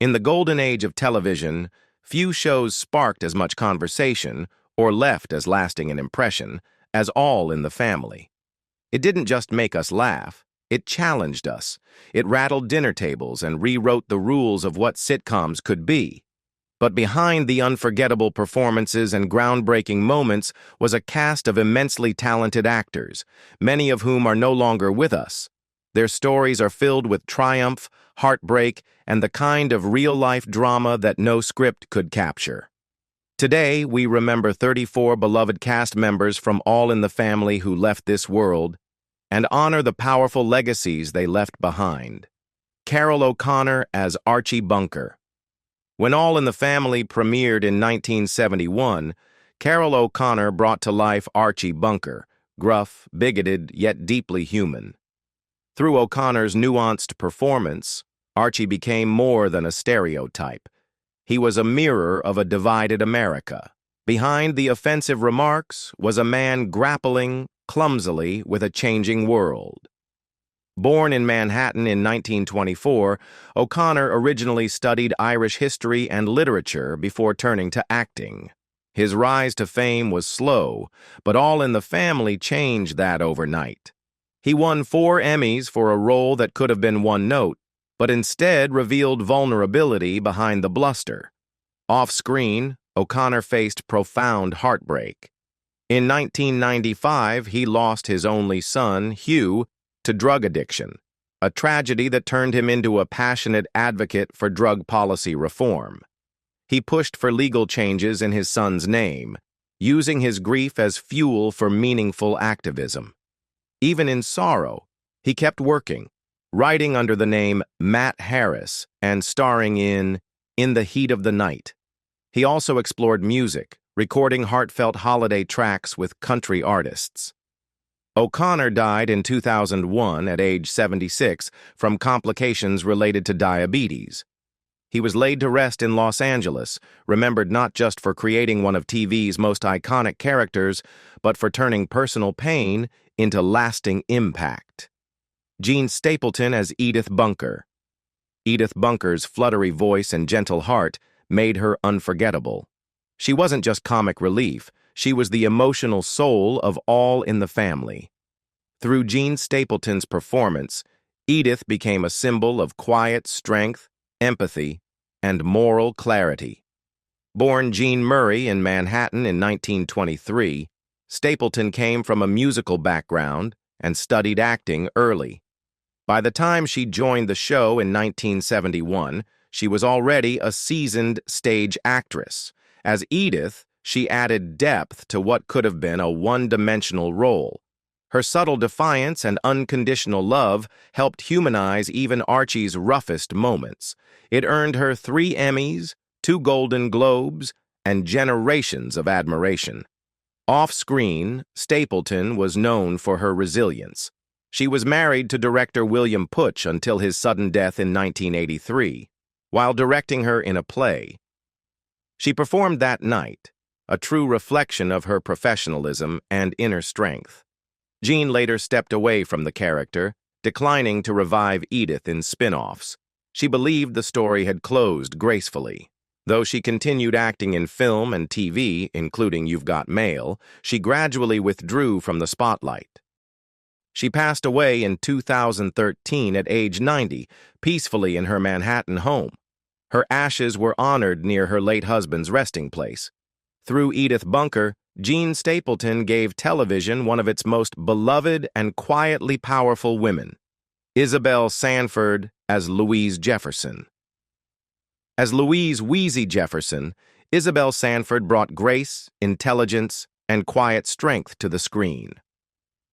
In the golden age of television, few shows sparked as much conversation or left as lasting an impression as All in the Family. It didn't just make us laugh, it challenged us. It rattled dinner tables and rewrote the rules of what sitcoms could be. But behind the unforgettable performances and groundbreaking moments was a cast of immensely talented actors, many of whom are no longer with us. Their stories are filled with triumph, heartbreak, and the kind of real-life drama that no script could capture. Today, we remember 34 beloved cast members from All in the Family who left this world and honor the powerful legacies they left behind. Carroll O'Connor as Archie Bunker. When All in the Family premiered in 1971, Carroll O'Connor brought to life Archie Bunker, gruff, bigoted, yet deeply human. Through O'Connor's nuanced performance, Archie became more than a stereotype. He was a mirror of a divided America. Behind the offensive remarks was a man grappling clumsily with a changing world. Born in Manhattan in 1924, O'Connor originally studied Irish history and literature before turning to acting. His rise to fame was slow, but All in the Family changed that overnight. He won 4 Emmys for a role that could have been one note, but instead revealed vulnerability behind the bluster. Off-screen, O'Connor faced profound heartbreak. In 1995, he lost his only son, Hugh, to drug addiction, a tragedy that turned him into a passionate advocate for drug policy reform. He pushed for legal changes in his son's name, using his grief as fuel for meaningful activism. Even in sorrow, he kept working, writing under the name Matt Harris and starring in the Heat of the Night. He also explored music, recording heartfelt holiday tracks with country artists. O'Connor died in 2001 at age 76 from complications related to diabetes. He was laid to rest in Los Angeles, remembered not just for creating one of TV's most iconic characters, but for turning personal pain into lasting impact. Jean Stapleton as Edith Bunker. Edith Bunker's fluttery voice and gentle heart made her unforgettable. She wasn't just comic relief, she was the emotional soul of All in the Family. Through Jean Stapleton's performance, Edith became a symbol of quiet strength, empathy, and moral clarity. Born Jean Murray in Manhattan in 1923, Stapleton came from a musical background and studied acting early. By the time she joined the show in 1971, she was already a seasoned stage actress. As Edith, she added depth to what could have been a one-dimensional role. Her subtle defiance and unconditional love helped humanize even Archie's roughest moments. It earned her 3 Emmys, 2 Golden Globes, and generations of admiration. Off-screen, Stapleton was known for her resilience. She was married to director William Putch until his sudden death in 1983, while directing her in a play. She performed that night, a true reflection of her professionalism and inner strength. Jean later stepped away from the character, declining to revive Edith in spin-offs. She believed the story had closed gracefully. Though she continued acting in film and TV, including You've Got Mail, she gradually withdrew from the spotlight. She passed away in 2013 at age 90, peacefully in her Manhattan home. Her ashes were honored near her late husband's resting place. Through Edith Bunker, Jean Stapleton gave television one of its most beloved and quietly powerful women, Isabel Sanford as Louise Jefferson. As Louise "Wheezy" Jefferson, Isabel Sanford brought grace, intelligence, and quiet strength to the screen.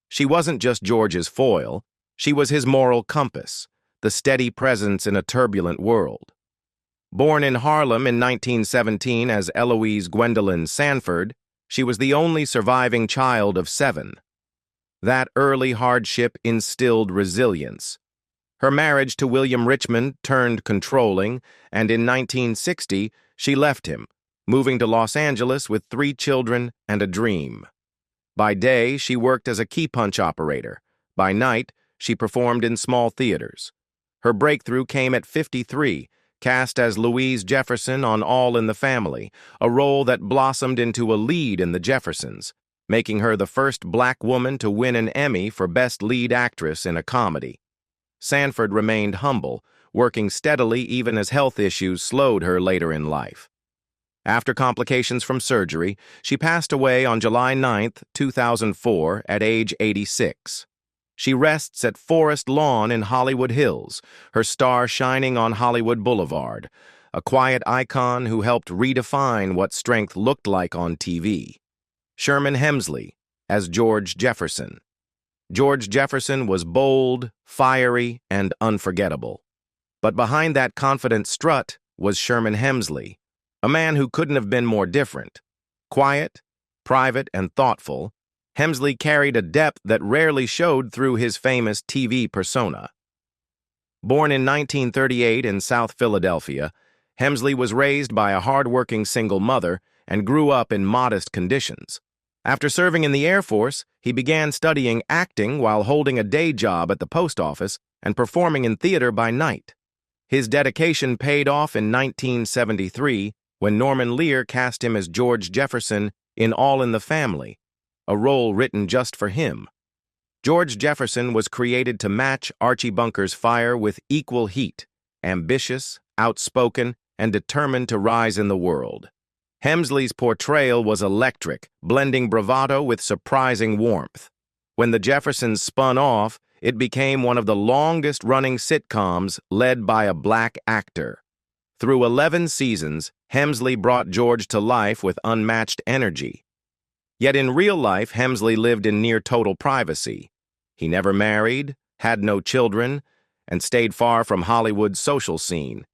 She wasn't just George's foil, she was his moral compass, the steady presence in a turbulent world. Born in Harlem in 1917 as Eloise Gwendolyn Sanford, she was the only surviving child of 7. That early hardship instilled resilience. Her marriage to William Richmond turned controlling, and in 1960, she left him, moving to Los Angeles with 3 children and a dream. By day, she worked as a key punch operator. By night, she performed in small theaters. Her breakthrough came at 53, cast as Louise Jefferson on All in the Family, a role that blossomed into a lead in The Jeffersons, making her the first black woman to win an Emmy for Best Lead Actress in a Comedy. Sanford remained humble, working steadily even as health issues slowed her later in life. After complications from surgery, she passed away on July 9, 2004, at age 86. She rests at Forest Lawn in Hollywood Hills, her star shining on Hollywood Boulevard, a quiet icon who helped redefine what strength looked like on TV. Sherman Hemsley as George Jefferson. George Jefferson was bold, fiery, and unforgettable. But behind that confident strut was Sherman Hemsley, a man who couldn't have been more different. Quiet, private, and thoughtful, Hemsley carried a depth that rarely showed through his famous TV persona. Born in 1938 in South Philadelphia, Hemsley was raised by a hard-working single mother and grew up in modest conditions. After serving in the Air Force, he began studying acting while holding a day job at the post office and performing in theater by night. His dedication paid off in 1973 when Norman Lear cast him as George Jefferson in All in the Family, a role written just for him. George Jefferson was created to match Archie Bunker's fire with equal heat, ambitious, outspoken, and determined to rise in the world. Hemsley's portrayal was electric, blending bravado with surprising warmth. When the Jeffersons spun off, it became one of the longest-running sitcoms led by a black actor. Through 11 seasons, Hemsley brought George to life with unmatched energy. Yet in real life, Hemsley lived in near-total privacy. He never married, had no children, and stayed far from Hollywood's social scene.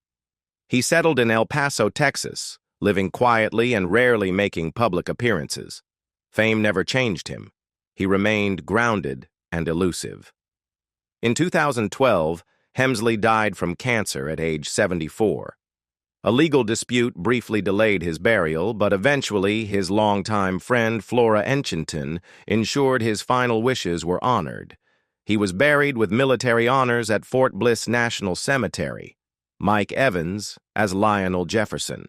He settled in El Paso, Texas, living quietly and rarely making public appearances. Fame never changed him. He remained grounded and elusive. In 2012, Hemsley died from cancer at age 74. A legal dispute briefly delayed his burial, but eventually his longtime friend Flora Enchinton ensured his final wishes were honored. He was buried with military honors at Fort Bliss National Cemetery. Mike Evans as Lionel Jefferson.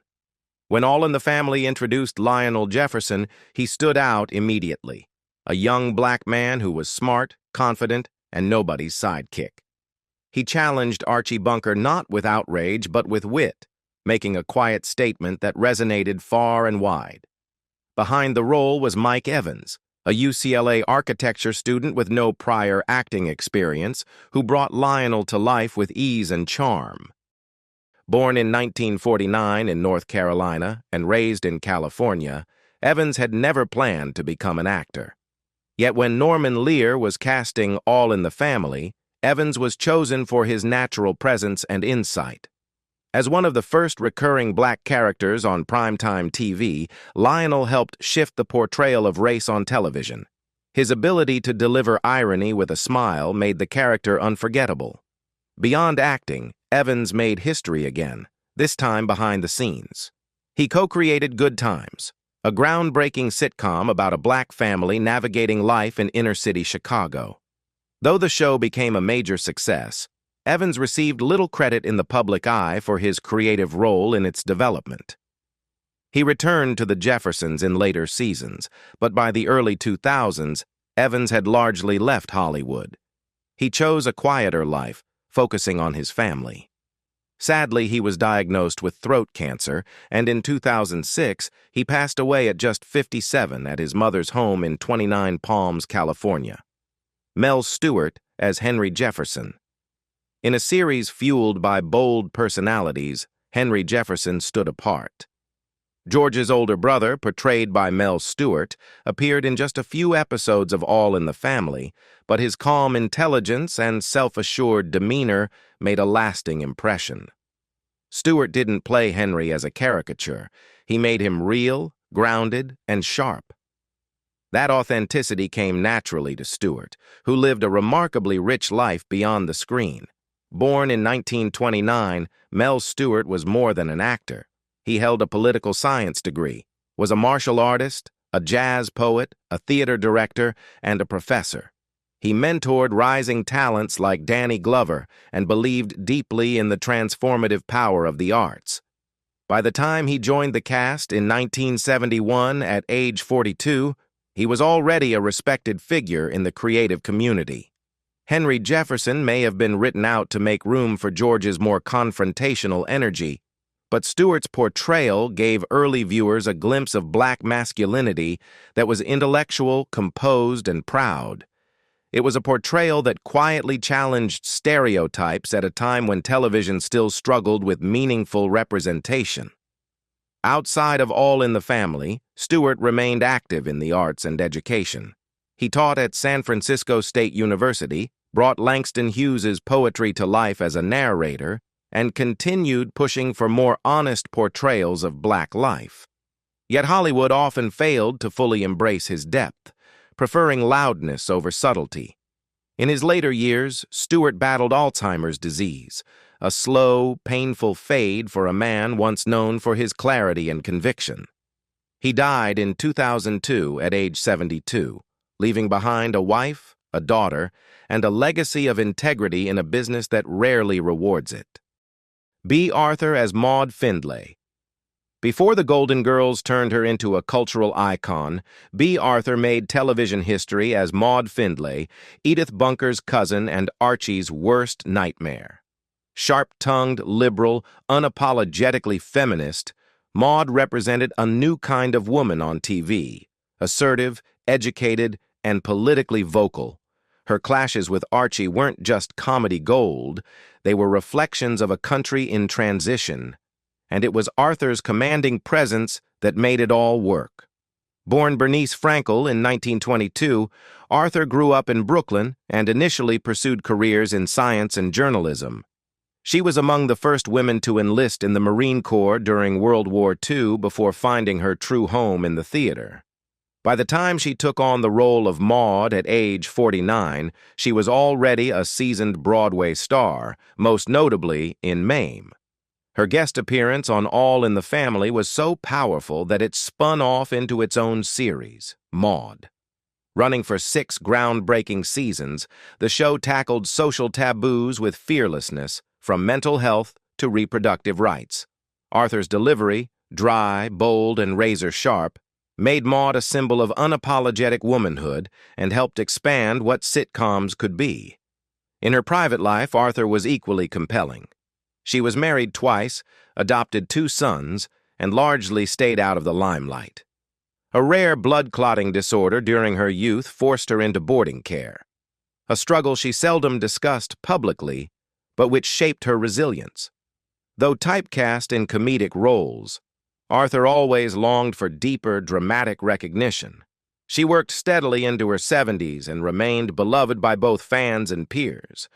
When All in the Family introduced Lionel Jefferson, he stood out immediately. A young black man who was smart, confident, and nobody's sidekick. He challenged Archie Bunker not with outrage but with wit, making a quiet statement that resonated far and wide. Behind the role was Mike Evans, a UCLA architecture student with no prior acting experience, who brought Lionel to life with ease and charm. Born in 1949 in North Carolina and raised in California, Evans had never planned to become an actor. Yet when Norman Lear was casting All in the Family, Evans was chosen for his natural presence and insight. As one of the first recurring black characters on primetime TV, Lionel helped shift the portrayal of race on television. His ability to deliver irony with a smile made the character unforgettable. Beyond acting, Evans made history again, this time behind the scenes. He co-created Good Times, a groundbreaking sitcom about a black family navigating life in inner-city Chicago. Though the show became a major success, Evans received little credit in the public eye for his creative role in its development. He returned to the Jeffersons in later seasons, but by the early 2000s, Evans had largely left Hollywood. He chose a quieter life, focusing on his family. Sadly, he was diagnosed with throat cancer, and in 2006, he passed away at just 57 at his mother's home in 29 Palms, California. Mel Stewart as Henry Jefferson. In a series fueled by bold personalities, Henry Jefferson stood apart. George's older brother, portrayed by Mel Stewart, appeared in just a few episodes of All in the Family, but his calm intelligence and self-assured demeanor made a lasting impression. Stewart didn't play Henry as a caricature. He made him real, grounded, and sharp. That authenticity came naturally to Stewart, who lived a remarkably rich life beyond the screen. Born in 1929, Mel Stewart was more than an actor. He held a political science degree, was a martial artist, a jazz poet, a theater director, and a professor. He mentored rising talents like Danny Glover and believed deeply in the transformative power of the arts. By the time he joined the cast in 1971 at age 42, he was already a respected figure in the creative community. Henry Jefferson may have been written out to make room for George's more confrontational energy, but Stewart's portrayal gave early viewers a glimpse of black masculinity that was intellectual, composed, and proud. It was a portrayal that quietly challenged stereotypes at a time when television still struggled with meaningful representation. Outside of All in the Family, Stewart remained active in the arts and education. He taught at San Francisco State University, brought Langston Hughes's poetry to life as a narrator, and continued pushing for more honest portrayals of black life. Yet Hollywood often failed to fully embrace his depth, preferring loudness over subtlety. In his later years, Stewart battled Alzheimer's disease, a slow, painful fade for a man once known for his clarity and conviction. He died in 2002 at age 72, leaving behind a wife, a daughter, and a legacy of integrity in a business that rarely rewards it. B. Arthur as Maude Findlay. Before the Golden Girls turned her into a cultural icon, B. Arthur made television history as Maude Findlay, Edith Bunker's cousin and Archie's worst nightmare. Sharp-tongued, liberal, unapologetically feminist, Maude represented a new kind of woman on TV, assertive, educated, and politically vocal. Her clashes with Archie weren't just comedy gold, they were reflections of a country in transition, and it was Arthur's commanding presence that made it all work. Born Bernice Frankel in 1922, Arthur grew up in Brooklyn and initially pursued careers in science and journalism. She was among the first women to enlist in the Marine Corps during World War II before finding her true home in the theater. By the time she took on the role of Maude at age 49, she was already a seasoned Broadway star, most notably in Mame. Her guest appearance on All in the Family was so powerful that it spun off into its own series, Maude. Running for 6 groundbreaking seasons, the show tackled social taboos with fearlessness, from mental health to reproductive rights. Arthur's delivery, dry, bold, and razor-sharp, made Maude a symbol of unapologetic womanhood and helped expand what sitcoms could be. In her private life, Arthur was equally compelling. She was married twice, adopted 2 sons, and largely stayed out of the limelight. A rare blood-clotting disorder during her youth forced her into boarding care, a struggle she seldom discussed publicly, but which shaped her resilience. Though typecast in comedic roles, Arthur always longed for deeper, dramatic recognition. She worked steadily into her 70s and remained beloved by both fans and peers.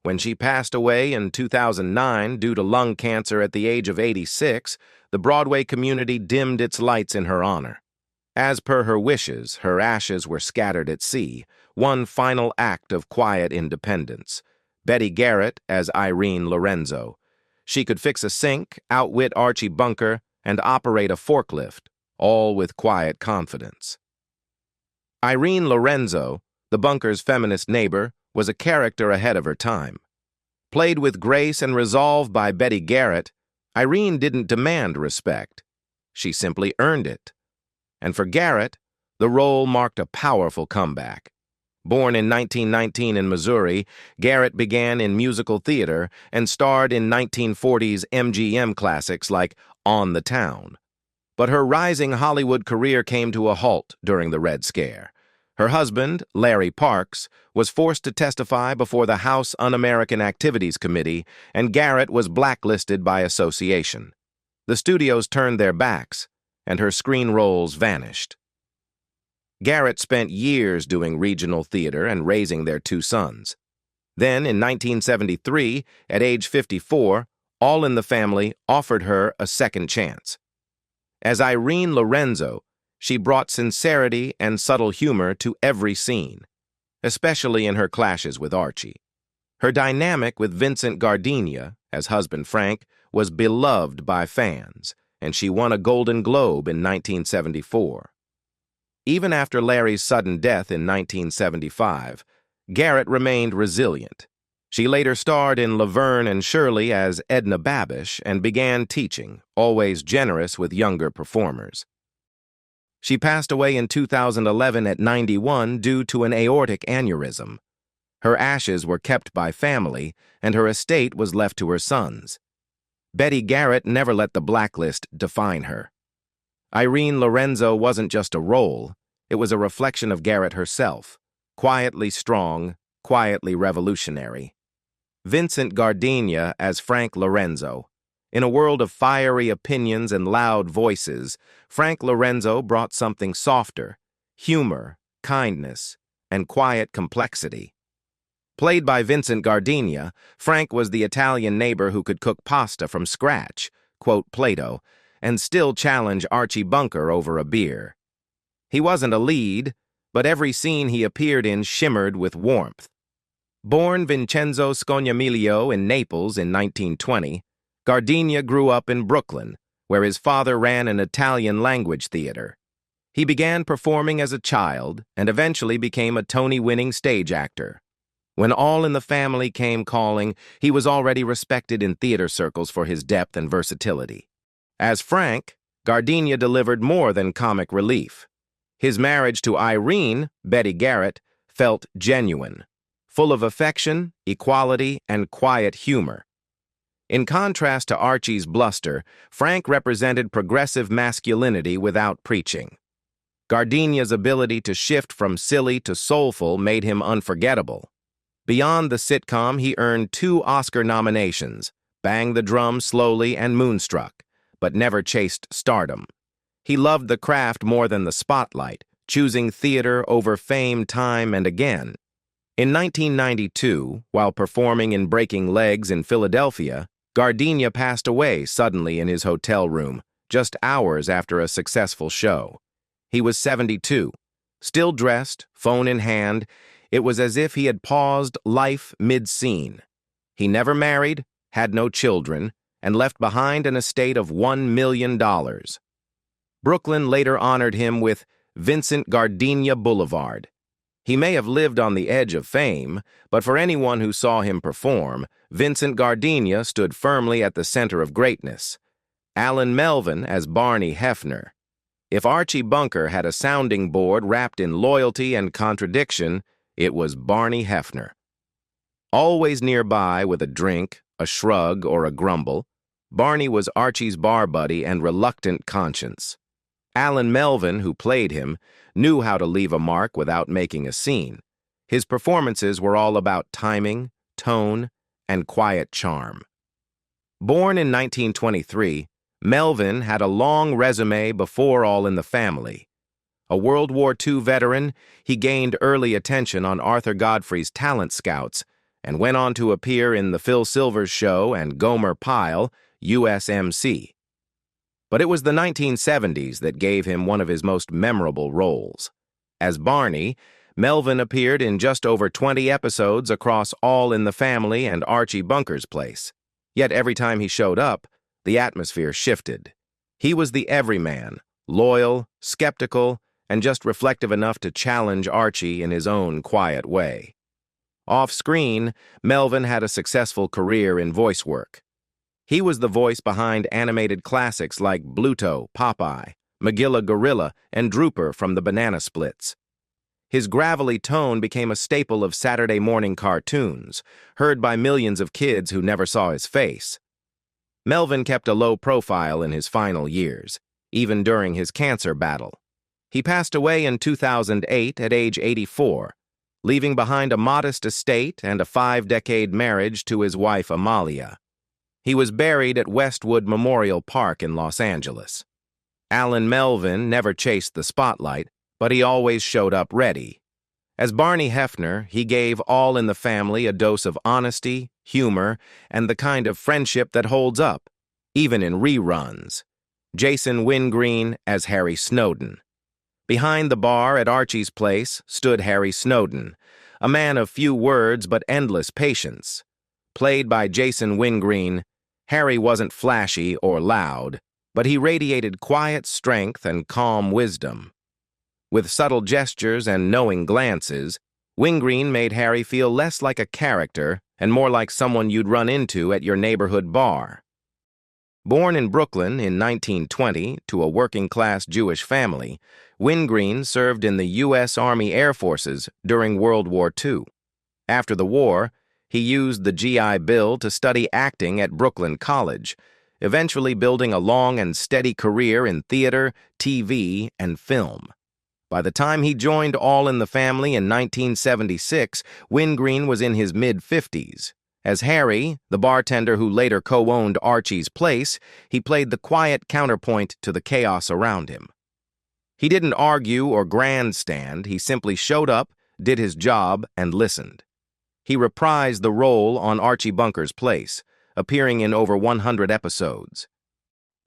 When she passed away in 2009 due to lung cancer at the age of 86, the Broadway community dimmed its lights in her honor. As per her wishes, her ashes were scattered at sea, one final act of quiet independence. Betty Garrett as Irene Lorenzo. She could fix a sink, outwit Archie Bunker, and operate a forklift, all with quiet confidence. Irene Lorenzo, the Bunker's feminist neighbor, was a character ahead of her time. Played with grace and resolve by Betty Garrett, Irene didn't demand respect. She simply earned it. And for Garrett, the role marked a powerful comeback. Born in 1919 in Missouri, Garrett began in musical theater and starred in 1940s MGM classics like On the Town. But her rising Hollywood career came to a halt during the Red Scare. Her husband, Larry Parks, was forced to testify before the House Un-American Activities Committee, and Garrett was blacklisted by association. The studios turned their backs, and her screen roles vanished. Garrett spent years doing regional theater and raising their 2 sons. Then, in 1973, at age 54, All in the Family offered her a second chance. As Irene Lorenzo, she brought sincerity and subtle humor to every scene, especially in her clashes with Archie. Her dynamic with Vincent Gardenia, as husband Frank, was beloved by fans, and she won a Golden Globe in 1974. Even after Larry's sudden death in 1975, Garrett remained resilient. She later starred in Laverne and Shirley as Edna Babish and began teaching, always generous with younger performers. She passed away in 2011 at 91 due to an aortic aneurysm. Her ashes were kept by family, and her estate was left to her sons. Betty Garrett never let the blacklist define her. Irene Lorenzo wasn't just a role, it was a reflection of Garrett herself, quietly strong, quietly revolutionary. Vincent Gardenia as Frank Lorenzo. In a world of fiery opinions and loud voices, Frank Lorenzo brought something softer, humor, kindness, and quiet complexity. Played by Vincent Gardenia, Frank was the Italian neighbor who could cook pasta from scratch, quote Plato, and still challenge Archie Bunker over a beer. He wasn't a lead, but every scene he appeared in shimmered with warmth. Born Vincenzo Scognamiglio in Naples in 1920, Gardenia grew up in Brooklyn, where his father ran an Italian-language theater. He began performing as a child and eventually became a Tony-winning stage actor. When All in the Family came calling, he was already respected in theater circles for his depth and versatility. As Frank, Gardenia delivered more than comic relief. His marriage to Irene, Betty Garrett, felt genuine, full of affection, equality, and quiet humor. In contrast to Archie's bluster, Frank represented progressive masculinity without preaching. Gardenia's ability to shift from silly to soulful made him unforgettable. Beyond the sitcom, he earned 2 Oscar nominations, Bang the Drum Slowly and Moonstruck, but never chased stardom. He loved the craft more than the spotlight, choosing theater over fame time and again. In 1992, while performing in Breaking Legs in Philadelphia, Gardenia passed away suddenly in his hotel room, just hours after a successful show. He was 72. Still dressed, phone in hand, it was as if he had paused life mid-scene. He never married, had no children, and left behind an estate of $1 million. Brooklyn later honored him with Vincent Gardenia Boulevard. He may have lived on the edge of fame, but for anyone who saw him perform, Vincent Gardenia stood firmly at the center of greatness. Alan Melvin as Barney Hefner. If Archie Bunker had a sounding board wrapped in loyalty and contradiction, it was Barney Hefner. Always nearby with a drink, a shrug, or a grumble, Barney was Archie's bar buddy and reluctant conscience. Alan Melvin, who played him, knew how to leave a mark without making a scene. His performances were all about timing, tone, and quiet charm. Born in 1923, Melvin had a long resume before All in the Family. A World War II veteran, he gained early attention on Arthur Godfrey's Talent Scouts and went on to appear in The Phil Silvers Show and Gomer Pyle, USMC. But it was the 1970s that gave him one of his most memorable roles. As Barney, Melvin appeared in just over 20 episodes across All in the Family and Archie Bunker's Place. Yet every time he showed up, the atmosphere shifted. He was the everyman, loyal, skeptical, and just reflective enough to challenge Archie in his own quiet way. Off-screen, Melvin had a successful career in voice work. He was the voice behind animated classics like Bluto, Popeye, Magilla Gorilla, and Drooper from the Banana Splits. His gravelly tone became a staple of Saturday morning cartoons, heard by millions of kids who never saw his face. Melvin kept a low profile in his final years, even during his cancer battle. He passed away in 2008 at age 84, leaving behind a modest estate and a 5-decade marriage to his wife Amalia. He was buried at Westwood Memorial Park in Los Angeles. Alan Melvin never chased the spotlight, but he always showed up ready. As Barney Hefner, he gave All in the Family a dose of honesty, humor, and the kind of friendship that holds up, even in reruns. Jason Wingreen as Harry Snowden. Behind the bar at Archie's Place stood Harry Snowden, a man of few words but endless patience. Played by Jason Wingreen, Harry wasn't flashy or loud, but he radiated quiet strength and calm wisdom. With subtle gestures and knowing glances, Wingreen made Harry feel less like a character and more like someone you'd run into at your neighborhood bar. Born in Brooklyn in 1920 to a working-class Jewish family, Wingreen served in the U.S. Army Air Forces during World War II. After the war, he used the GI Bill to study acting at Brooklyn College, eventually building a long and steady career in theater, TV, and film. By the time he joined All in the Family in 1976, Wingreen was in his mid-50s. As Harry, the bartender who later co-owned Archie's place, he played the quiet counterpoint to the chaos around him. He didn't argue or grandstand, he simply showed up, did his job, and listened. He reprised the role on Archie Bunker's Place, appearing in over 100 episodes.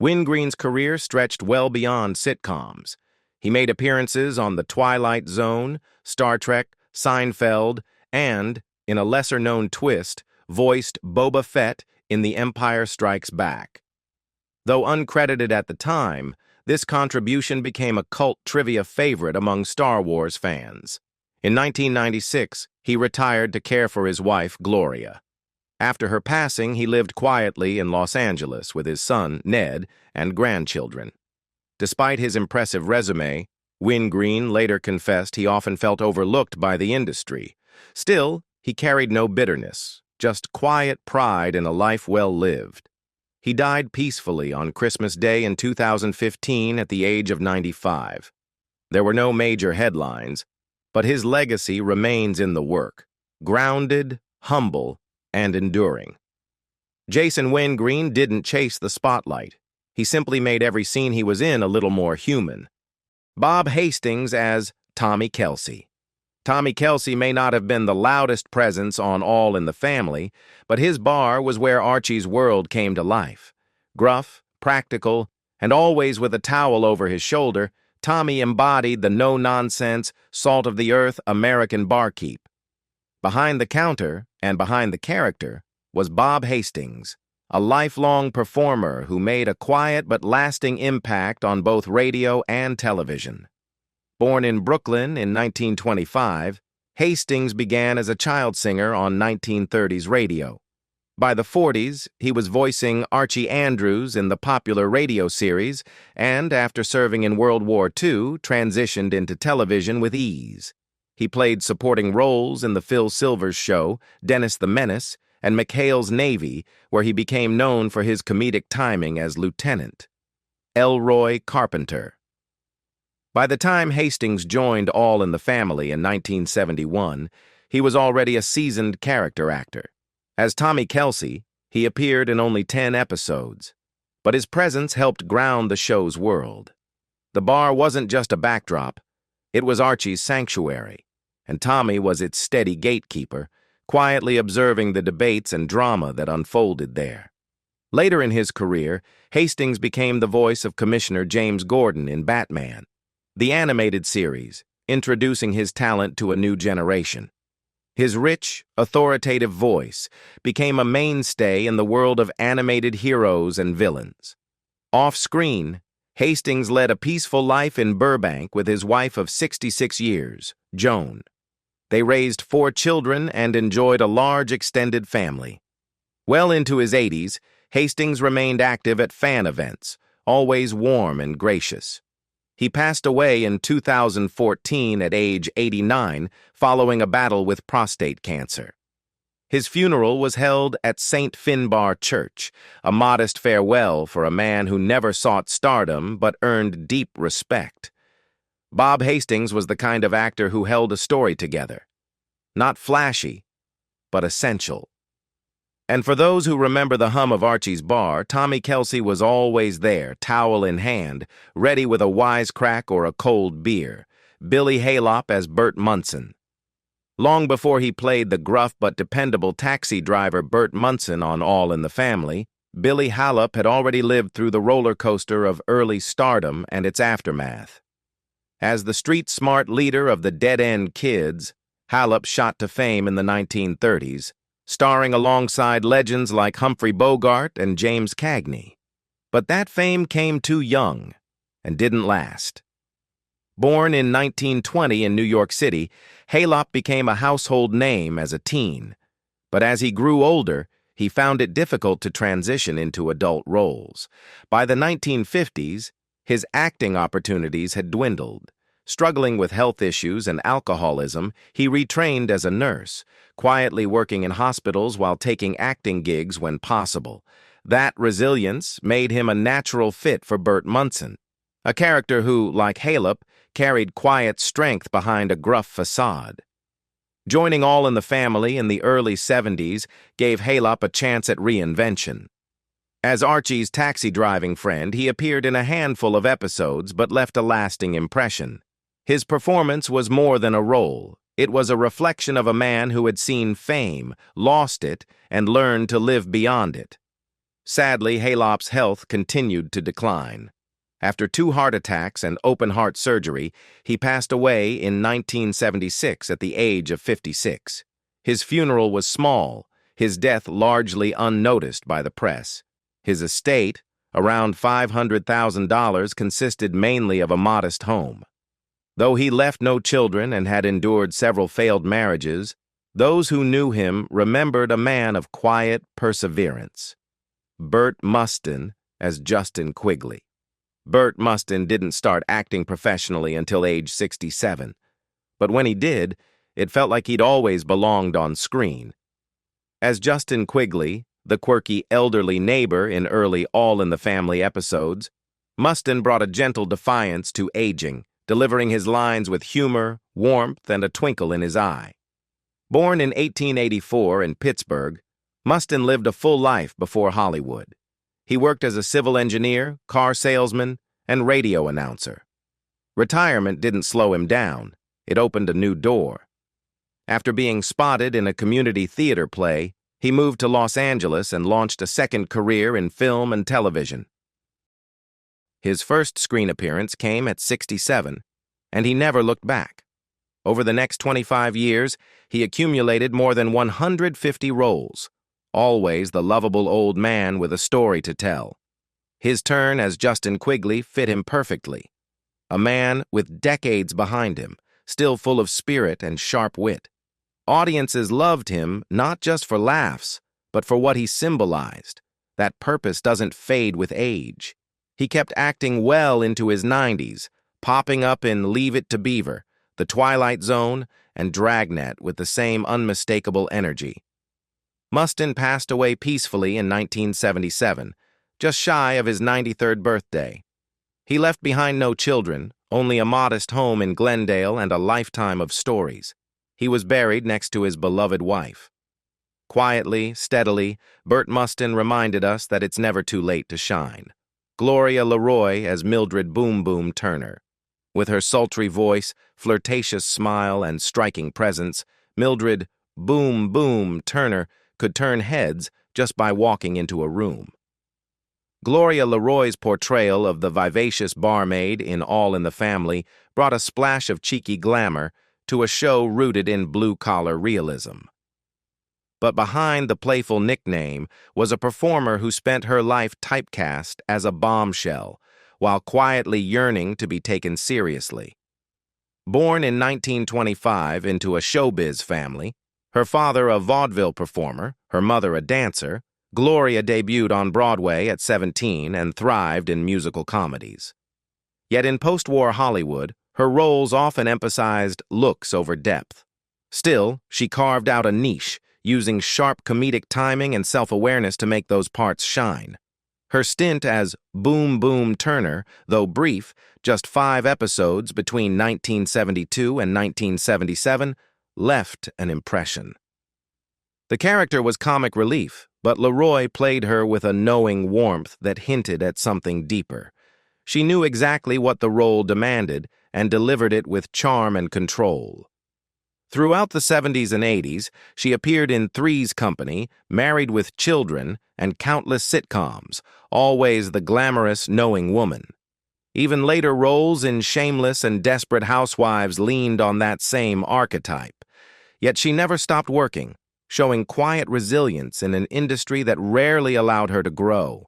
Wingreen's career stretched well beyond sitcoms. He made appearances on The Twilight Zone, Star Trek, Seinfeld, and, in a lesser-known twist, voiced Boba Fett in The Empire Strikes Back. Though uncredited at the time, this contribution became a cult trivia favorite among Star Wars fans. In 1996, he retired to care for his wife, Gloria. After her passing, he lived quietly in Los Angeles with his son, Ned, and grandchildren. Despite his impressive resume, Wingreen later confessed he often felt overlooked by the industry. Still, he carried no bitterness, just quiet pride in a life well lived. He died peacefully on Christmas Day in 2015 at the age of 95. There were no major headlines, but his legacy remains in the work, grounded, humble, and enduring. Jason Wingreen didn't chase the spotlight. He simply made every scene he was in a little more human. Bob Hastings as Tommy Kelsey. Tommy Kelsey may not have been the loudest presence on All in the Family, but his bar was where Archie's world came to life. Gruff, practical, and always with a towel over his shoulder, Tommy embodied the no-nonsense, salt-of-the-earth American barkeep. Behind the counter, and behind the character, was Bob Hastings, a lifelong performer who made a quiet but lasting impact on both radio and television. Born in Brooklyn in 1925, Hastings began as a child singer on 1930s radio. By the 40s, he was voicing Archie Andrews in the popular radio series, and after serving in World War II, transitioned into television with ease. He played supporting roles in The Phil Silvers Show, Dennis the Menace, and McHale's Navy, where he became known for his comedic timing as Lieutenant. Elroy Carpenter. By the time Hastings joined All in the Family in 1971, he was already a seasoned character actor. As Tommy Kelsey, he appeared in only 10 episodes, but his presence helped ground the show's world. The bar wasn't just a backdrop, it was Archie's sanctuary, and Tommy was its steady gatekeeper, quietly observing the debates and drama that unfolded there. Later in his career, Hastings became the voice of Commissioner James Gordon in Batman, the animated series, introducing his talent to a new generation. His rich, authoritative voice became a mainstay in the world of animated heroes and villains. Off-screen, Hastings led a peaceful life in Burbank with his wife of 66 years, Joan. They raised 4 children and enjoyed a large extended family. Well into his 80s, Hastings remained active at fan events, always warm and gracious. He passed away in 2014 at age 89 following a battle with prostate cancer. His funeral was held at St. Finbar Church, a modest farewell for a man who never sought stardom but earned deep respect. Bob Hastings was the kind of actor who held a story together. Not flashy, but essential. And for those who remember the hum of Archie's bar, Tommy Kelsey was always there, towel in hand, ready with a wisecrack or a cold beer. Billy Haylop as Bert Munson. Long before he played the gruff but dependable taxi driver Bert Munson on All in the Family, Billy Haylop had already lived through the roller coaster of early stardom and its aftermath. As the street-smart leader of the Dead-End Kids, Haylop shot to fame in the 1930s, starring alongside legends like Humphrey Bogart and James Cagney. But that fame came too young and didn't last. Born in 1920 in New York City, Halop became a household name as a teen. But as he grew older, he found it difficult to transition into adult roles. By the 1950s, his acting opportunities had dwindled. Struggling with health issues and alcoholism, he retrained as a nurse, quietly working in hospitals while taking acting gigs when possible. That resilience made him a natural fit for Burt Munson, a character who, like Halop, carried quiet strength behind a gruff facade. Joining All in the Family in the early 70s gave Halop a chance at reinvention. As Archie's taxi-driving friend, he appeared in a handful of episodes but left a lasting impression. His performance was more than a role. It was a reflection of a man who had seen fame, lost it, and learned to live beyond it. Sadly, Halop's health continued to decline. After 2 heart attacks and open-heart surgery, he passed away in 1976 at the age of 56. His funeral was small, his death largely unnoticed by the press. His estate, around $500,000, consisted mainly of a modest home. Though he left no children and had endured several failed marriages, those who knew him remembered a man of quiet perseverance. Burt Mustin as Justin Quigley. Burt Mustin didn't start acting professionally until age 67, but when he did, it felt like he'd always belonged on screen. As Justin Quigley, the quirky elderly neighbor in early All in the Family episodes, Mustin brought a gentle defiance to aging, delivering his lines with humor, warmth, and a twinkle in his eye. Born in 1884 in Pittsburgh, Mustin lived a full life before Hollywood. He worked as a civil engineer, car salesman, and radio announcer. Retirement didn't slow him down. It opened a new door. After being spotted in a community theater play, he moved to Los Angeles and launched a second career in film and television. His first screen appearance came at 67, and he never looked back. Over the next 25 years, he accumulated more than 150 roles, always the lovable old man with a story to tell. His turn as Justin Quigley fit him perfectly. A man with decades behind him, still full of spirit and sharp wit. Audiences loved him not just for laughs, but for what he symbolized. That purpose doesn't fade with age. He kept acting well into his 90s, popping up in Leave It to Beaver, The Twilight Zone, and Dragnet with the same unmistakable energy. Mustin passed away peacefully in 1977, just shy of his 93rd birthday. He left behind no children, only a modest home in Glendale and a lifetime of stories. He was buried next to his beloved wife. Quietly, steadily, Burt Mustin reminded us that it's never too late to shine. Gloria Leroy as Mildred Boom Boom Turner. With her sultry voice, flirtatious smile, and striking presence, Mildred Boom Boom Turner could turn heads just by walking into a room. Gloria Leroy's portrayal of the vivacious barmaid in All in the Family brought a splash of cheeky glamour to a show rooted in blue-collar realism. But behind the playful nickname was a performer who spent her life typecast as a bombshell, while quietly yearning to be taken seriously. Born in 1925 into a showbiz family, her father a vaudeville performer, her mother a dancer, Gloria debuted on Broadway at 17 and thrived in musical comedies. Yet in post-war Hollywood, her roles often emphasized looks over depth. Still, she carved out a niche, using sharp comedic timing and self-awareness to make those parts shine. Her stint as Boom Boom Turner, though brief, just 5 episodes between 1972 and 1977, left an impression. The character was comic relief, but Leroy played her with a knowing warmth that hinted at something deeper. She knew exactly what the role demanded and delivered it with charm and control. Throughout the 70s and 80s, she appeared in Three's Company, Married with Children, and countless sitcoms, always the glamorous, knowing woman. Even later roles in Shameless and Desperate Housewives leaned on that same archetype. Yet she never stopped working, showing quiet resilience in an industry that rarely allowed her to grow.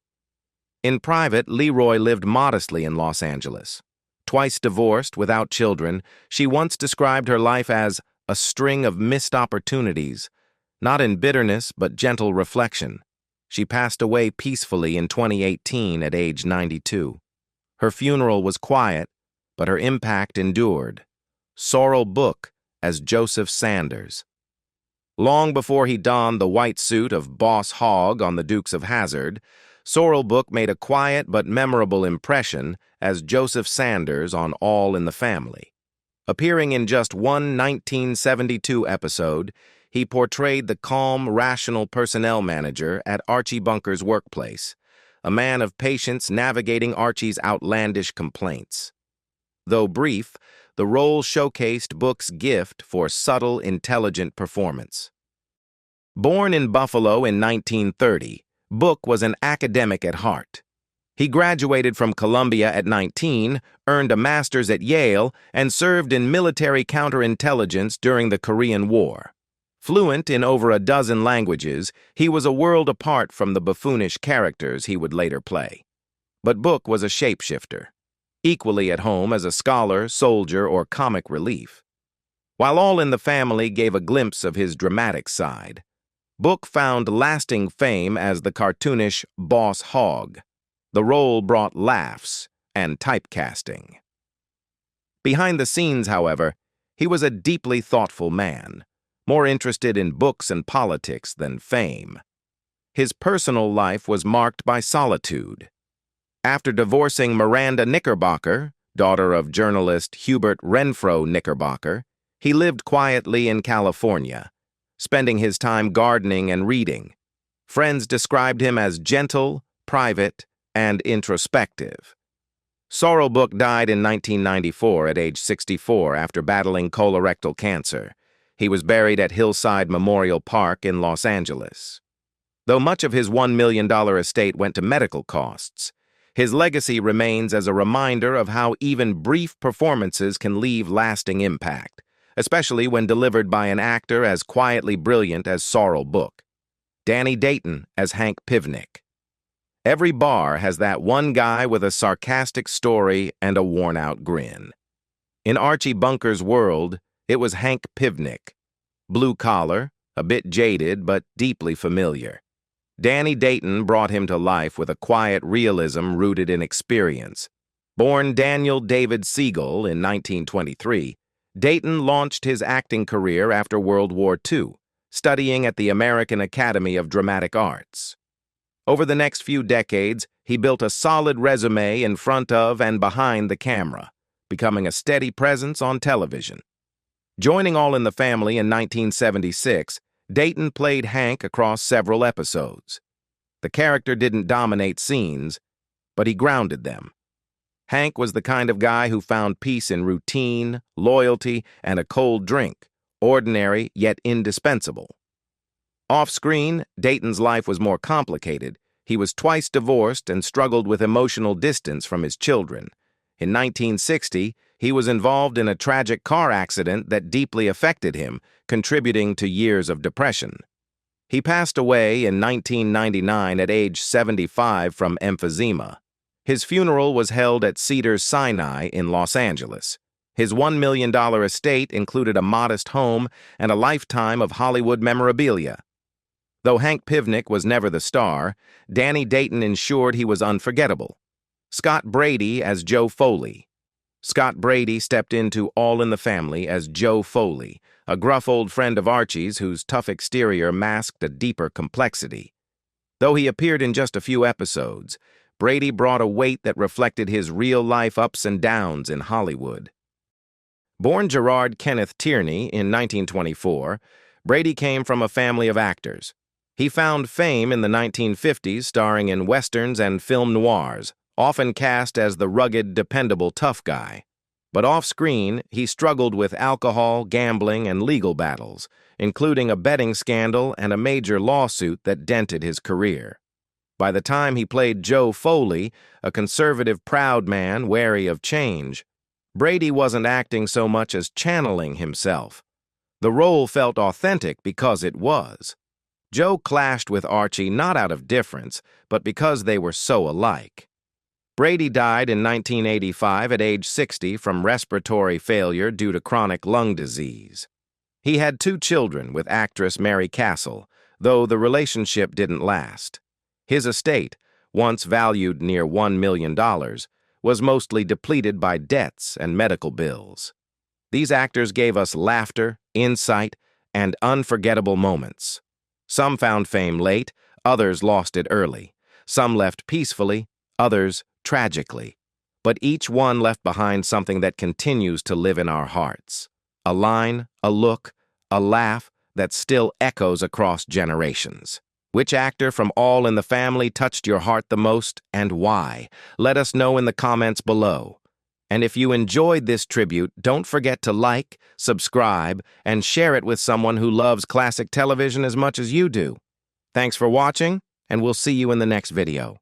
In private, Leroy lived modestly in Los Angeles. Twice divorced, without children, she once described her life as a string of missed opportunities, not in bitterness but gentle reflection. She passed away peacefully in 2018 at age 92. Her funeral was quiet, but her impact endured. Sorrel Book as Joseph Sanders. Long before he donned the white suit of Boss Hogg on the Dukes of Hazzard, Sorrel Book made a quiet but memorable impression as Joseph Sanders on All in the Family. Appearing in just one 1972 episode, he portrayed the calm, rational personnel manager at Archie Bunker's workplace, a man of patience navigating Archie's outlandish complaints. Though brief, the role showcased Book's gift for subtle, intelligent performance. Born in Buffalo in 1930, Book was an academic at heart. He graduated from Columbia at 19, earned a master's at Yale, and served in military counterintelligence during the Korean War. Fluent in over a dozen languages, he was a world apart from the buffoonish characters he would later play. But Book was a shapeshifter, equally at home as a scholar, soldier, or comic relief. While All in the Family gave a glimpse of his dramatic side, Book found lasting fame as the cartoonish Boss Hogg. The role brought laughs and typecasting. Behind the scenes, however, he was a deeply thoughtful man, more interested in books and politics than fame. His personal life was marked by solitude. After divorcing Miranda Knickerbocker, daughter of journalist Hubert Renfro Knickerbocker, he lived quietly in California, spending his time gardening and reading. Friends described him as gentle, private, and introspective. Sorrel Book died in 1994 at age 64 after battling colorectal cancer. He was buried at Hillside Memorial Park in Los Angeles. Though much of his $1 million estate went to medical costs, his legacy remains as a reminder of how even brief performances can leave lasting impact, especially when delivered by an actor as quietly brilliant as Sorrel Book. Danny Dayton as Hank Pivnick. Every bar has that one guy with a sarcastic story and a worn-out grin. In Archie Bunker's world, it was Hank Pivnick. Blue collar, a bit jaded but deeply familiar. Danny Dayton brought him to life with a quiet realism rooted in experience. Born Daniel David Siegel in 1923, Dayton launched his acting career after World War II, studying at the American Academy of Dramatic Arts. Over the next few decades, he built a solid resume in front of and behind the camera, becoming a steady presence on television. Joining All in the Family in 1976, Dayton played Hank across several episodes. The character didn't dominate scenes, but he grounded them. Hank was the kind of guy who found peace in routine, loyalty, and a cold drink, ordinary yet indispensable. Off-screen, Dayton's life was more complicated. He was twice divorced and struggled with emotional distance from his children. In 1960, he was involved in a tragic car accident that deeply affected him, contributing to years of depression. He passed away in 1999 at age 75 from emphysema. His funeral was held at Cedars-Sinai in Los Angeles. His $1 million estate included a modest home and a lifetime of Hollywood memorabilia. Though Hank Pivnick was never the star, Danny Dayton ensured he was unforgettable. Scott Brady as Joe Foley. Scott Brady stepped into All in the Family as Joe Foley, a gruff old friend of Archie's whose tough exterior masked a deeper complexity. Though he appeared in just a few episodes, Brady brought a weight that reflected his real-life ups and downs in Hollywood. Born Gerard Kenneth Tierney in 1924, Brady came from a family of actors. He found fame in the 1950s starring in westerns and film noirs, often cast as the rugged, dependable tough guy. But off-screen, he struggled with alcohol, gambling, and legal battles, including a betting scandal and a major lawsuit that dented his career. By the time he played Joe Foley, a conservative, proud man wary of change, Brady wasn't acting so much as channeling himself. The role felt authentic because it was. Joe clashed with Archie not out of difference, but because they were so alike. Brady died in 1985 at age 60 from respiratory failure due to chronic lung disease. He had 2 children with actress Mary Castle, though the relationship didn't last. His estate, once valued near $1 million, was mostly depleted by debts and medical bills. These actors gave us laughter, insight, and unforgettable moments. Some found fame late, others lost it early. Some left peacefully, others tragically. But each one left behind something that continues to live in our hearts. A line, a look, a laugh that still echoes across generations. Which actor from All in the Family touched your heart the most, and why? Let us know in the comments below. And if you enjoyed this tribute, don't forget to like, subscribe, and share it with someone who loves classic television as much as you do. Thanks for watching, and we'll see you in the next video.